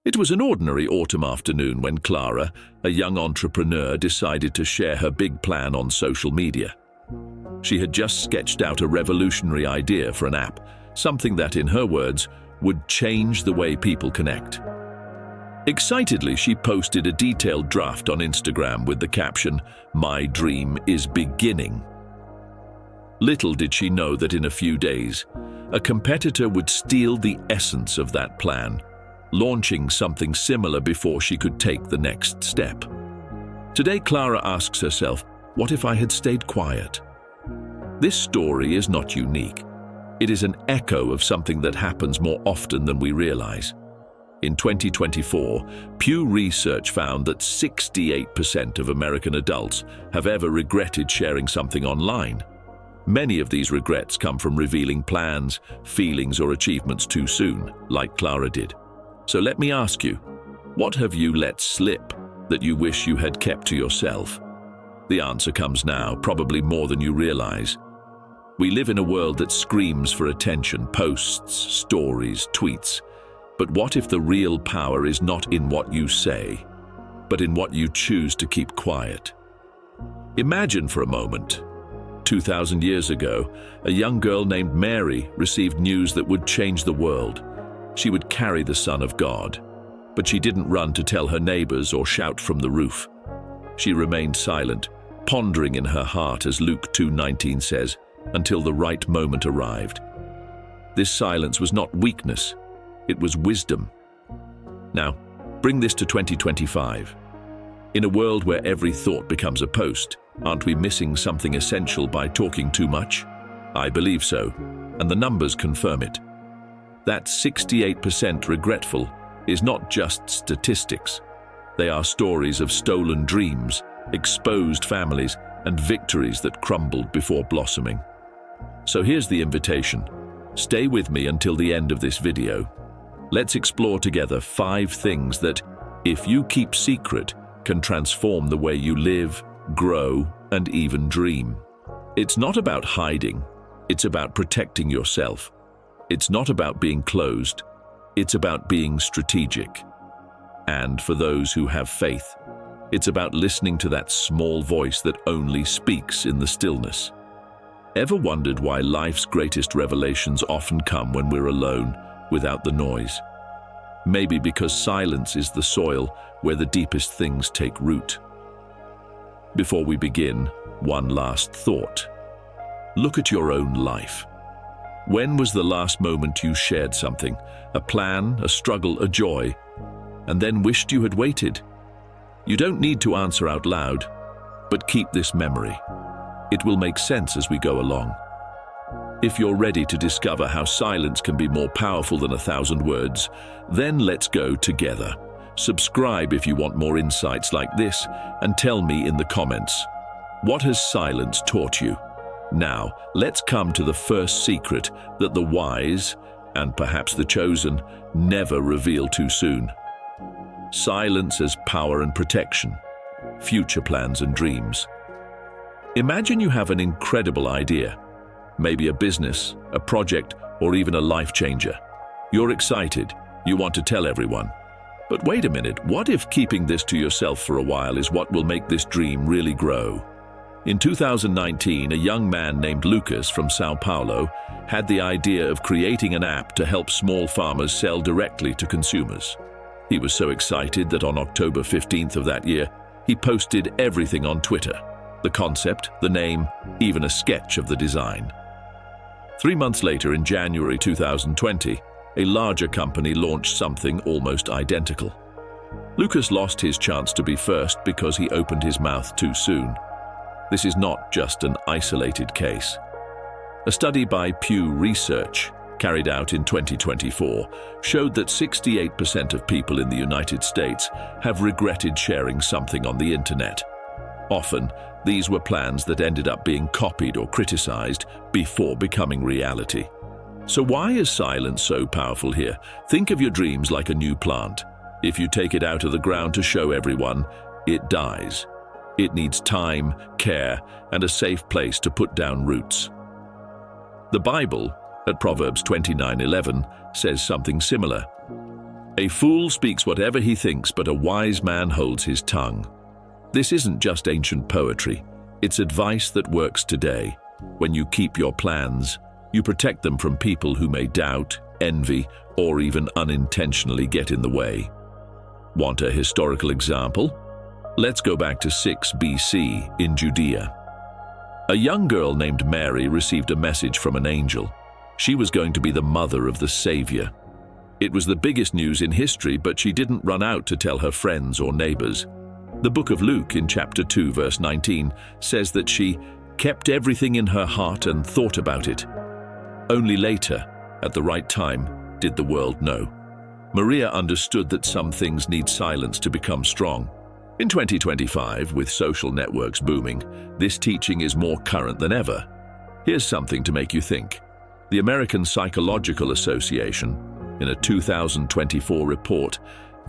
It was an ordinary autumn afternoon when Clara, a young entrepreneur, decided to share her big plan on social media. She had just sketched out a revolutionary idea for an app, something that, in her words, would change the way people connect. Excitedly, she posted a detailed draft on Instagram with the caption, "My dream is beginning." Little did she know that in a few days, a competitor would steal the essence of that plan, launching something similar before she could take the next step. Today, Clara asks herself, what if I had stayed quiet? This story is not unique. It is an echo of something that happens more often than we realize. In 2024, Pew Research found that 68% of American adults have ever regretted sharing something online. Many of these regrets come from revealing plans, feelings, or achievements too soon, like Clara did. So let me ask you, what have you let slip that you wish you had kept to yourself? The answer comes now, probably more than you realize. We live in a world that screams for attention, posts, stories, tweets. But what if the real power is not in what you say, but in what you choose to keep quiet? Imagine for a moment, 2,000 years ago, a young girl named Mary received news that would change the world. She would carry the Son of God, but she didn't run to tell her neighbors or shout from the roof. She remained silent, pondering in her heart, as Luke 2:19 says, until the right moment arrived. This silence was not weakness, it was wisdom. Now, bring this to 2025. In a world where every thought becomes a post, aren't we missing something essential by talking too much? I believe so, and the numbers confirm it. That 68% regretful is not just statistics. They are stories of stolen dreams, exposed families, and victories that crumbled before blossoming. So here's the invitation. Stay with me until the end of this video. Let's explore together 5 things that, if you keep secret, can transform the way you live, grow, and even dream. It's not about hiding, it's about protecting yourself. It's not about being closed, it's about being strategic. And for those who have faith, it's about listening to that small voice that only speaks in the stillness. Ever wondered why life's greatest revelations often come when we're alone, without the noise? Maybe because silence is the soil where the deepest things take root. Before we begin, one last thought. Look at your own life. When was the last moment you shared something, a plan, a struggle, a joy, and then wished you had waited? You don't need to answer out loud, but keep this memory. It will make sense as we go along. If you're ready to discover how silence can be more powerful than 1,000 words, then let's go together. Subscribe if you want more insights like this, and tell me in the comments, what has silence taught you? Now, let's come to the first secret that the wise, and perhaps the chosen, never reveal too soon. Silence as power and protection, future plans and dreams. Imagine you have an incredible idea, maybe a business, a project, or even a life changer. You're excited, you want to tell everyone. But wait a minute, what if keeping this to yourself for a while is what will make this dream really grow? In 2019, a young man named Lucas from Sao Paulo had the idea of creating an app to help small farmers sell directly to consumers. He was so excited that on October 15th of that year, he posted everything on Twitter. The concept, the name, even a sketch of the design. 3 months later, in January 2020, a larger company launched something almost identical. Lucas lost his chance to be first because he opened his mouth too soon. This is not just an isolated case. A study by Pew Research, carried out in 2024, showed that 68% of people in the United States have regretted sharing something on the internet. Often, these were plans that ended up being copied or criticized before becoming reality. So why is silence so powerful here? Think of your dreams like a new plant. If you take it out of the ground to show everyone, it dies. It needs time, care, and a safe place to put down roots. The Bible, at Proverbs 29:11, says something similar. A fool speaks whatever he thinks, but a wise man holds his tongue. This isn't just ancient poetry. It's advice that works today. When you keep your plans, you protect them from people who may doubt, envy, or even unintentionally get in the way. Want a historical example? Let's go back to 6 BC in Judea. A young girl named Mary received a message from an angel. She was going to be the mother of the Savior. It was the biggest news in history, but she didn't run out to tell her friends or neighbors. The book of Luke in chapter 2 verse 19 says that she kept everything in her heart and thought about it. Only later, at the right time, did the world know. Maria understood that some things need silence to become strong. In 2025, with social networks booming, this teaching is more current than ever. Here's something to make you think. The American Psychological Association, in a 2024 report,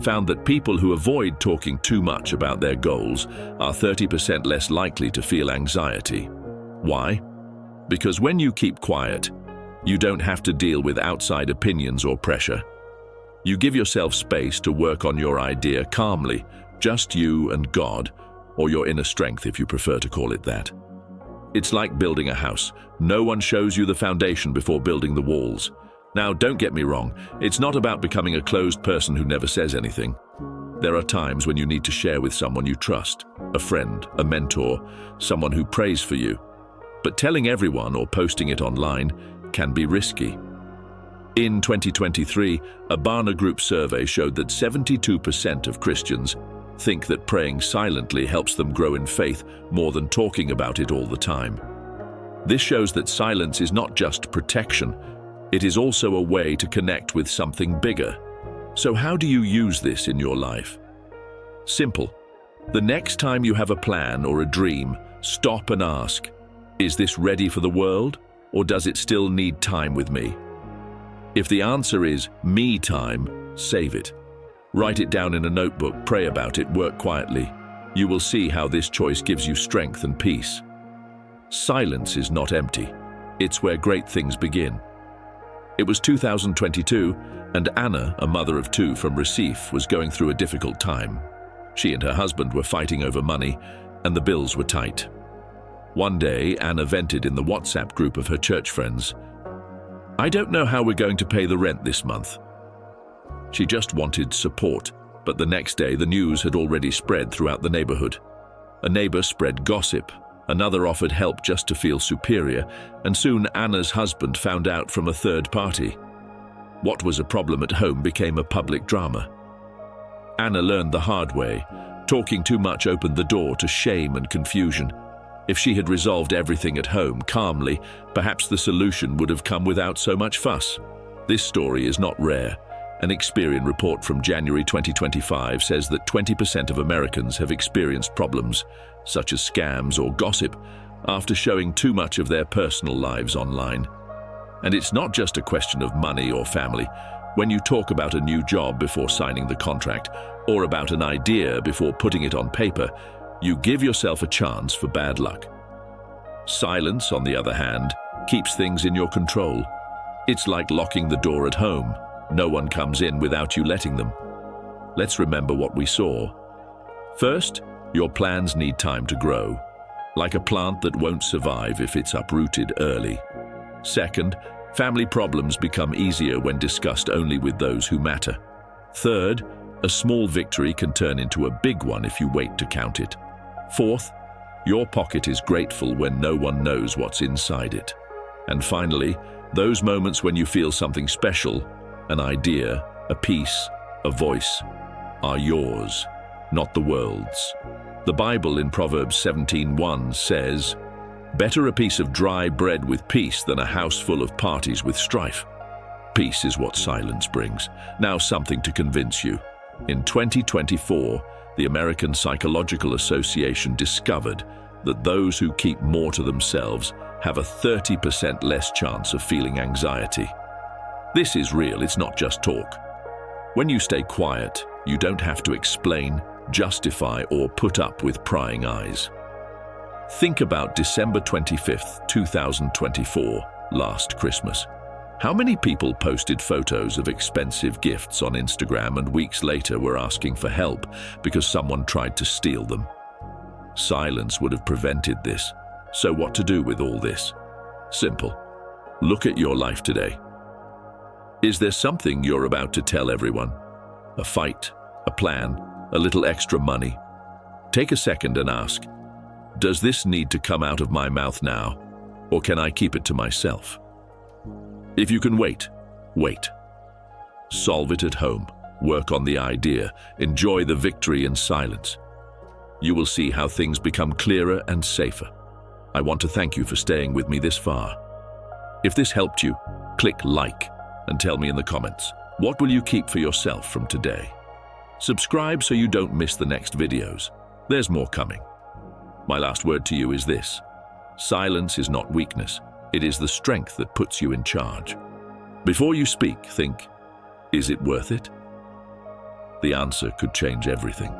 found that people who avoid talking too much about their goals are 30% less likely to feel anxiety. Why? Because when you keep quiet, you don't have to deal with outside opinions or pressure. You give yourself space to work on your idea calmly, just you and God, or your inner strength if you prefer to call it that. It's like building a house. No one shows you the foundation before building the walls. Now, don't get me wrong, it's not about becoming a closed person who never says anything. There are times when you need to share with someone you trust, a friend, a mentor, someone who prays for you. But telling everyone or posting it online can be risky. In 2023, a Barna Group survey showed that 72% of Christians think that praying silently helps them grow in faith more than talking about it all the time. This shows that silence is not just protection, it is also a way to connect with something bigger. So how do you use this in your life? Simple. The next time you have a plan or a dream, stop and ask, is this ready for the world, or does it still need time with me? If the answer is me time, save it. Write it down in a notebook, pray about it, work quietly. You will see how this choice gives you strength and peace. Silence is not empty. It's where great things begin. It was 2022, and Anna, a mother of 2 from Recife, was going through a difficult time. She and her husband were fighting over money, and the bills were tight. One day, Anna vented in the WhatsApp group of her church friends, "I don't know how we're going to pay the rent this month." She just wanted support, but the next day the news had already spread throughout the neighborhood. A neighbor spread gossip, another offered help just to feel superior, and soon Anna's husband found out from a third party. What was a problem at home became a public drama. Anna learned the hard way. Talking too much opened the door to shame and confusion. If she had resolved everything at home calmly, perhaps the solution would have come without so much fuss. This story is not rare. An Experian report from January 2025 says that 20% of Americans have experienced problems, such as scams or gossip, after showing too much of their personal lives online. And it's not just a question of money or family. When you talk about a new job before signing the contract, or about an idea before putting it on paper, you give yourself a chance for bad luck. Silence, on the other hand, keeps things in your control. It's like locking the door at home. No one comes in without you letting them. Let's remember what we saw. First, your plans need time to grow, like a plant that won't survive if it's uprooted early. Second, family problems become easier when discussed only with those who matter. Third, a small victory can turn into a big one if you wait to count it. Fourth, your pocket is grateful when no one knows what's inside it. And finally, those moments when you feel something special, an idea, a piece, a voice, are yours, not the world's. The Bible in Proverbs 17:1 says, "Better a piece of dry bread with peace than a house full of parties with strife." Peace is what silence brings. Now something to convince you. In 2024, the American Psychological Association discovered that those who keep more to themselves have a 30% less chance of feeling anxiety. This is real, it's not just talk. When you stay quiet, you don't have to explain, justify, or put up with prying eyes. Think about December 25th, 2024, last Christmas. How many people posted photos of expensive gifts on Instagram and weeks later were asking for help because someone tried to steal them? Silence would have prevented this. So what to do with all this? Simple. Look at your life today. Is there something you're about to tell everyone? A fight, a plan, a little extra money? Take a second and ask, does this need to come out of my mouth now, or can I keep it to myself? If you can wait, wait. Solve it at home, work on the idea, enjoy the victory in silence. You will see how things become clearer and safer. I want to thank you for staying with me this far. If this helped you, click like and tell me in the comments, what will you keep for yourself from today? Subscribe so you don't miss the next videos. There's more coming. My last word to you is this: silence is not weakness. It is the strength that puts you in charge. Before you speak, think, is it worth it? The answer could change everything.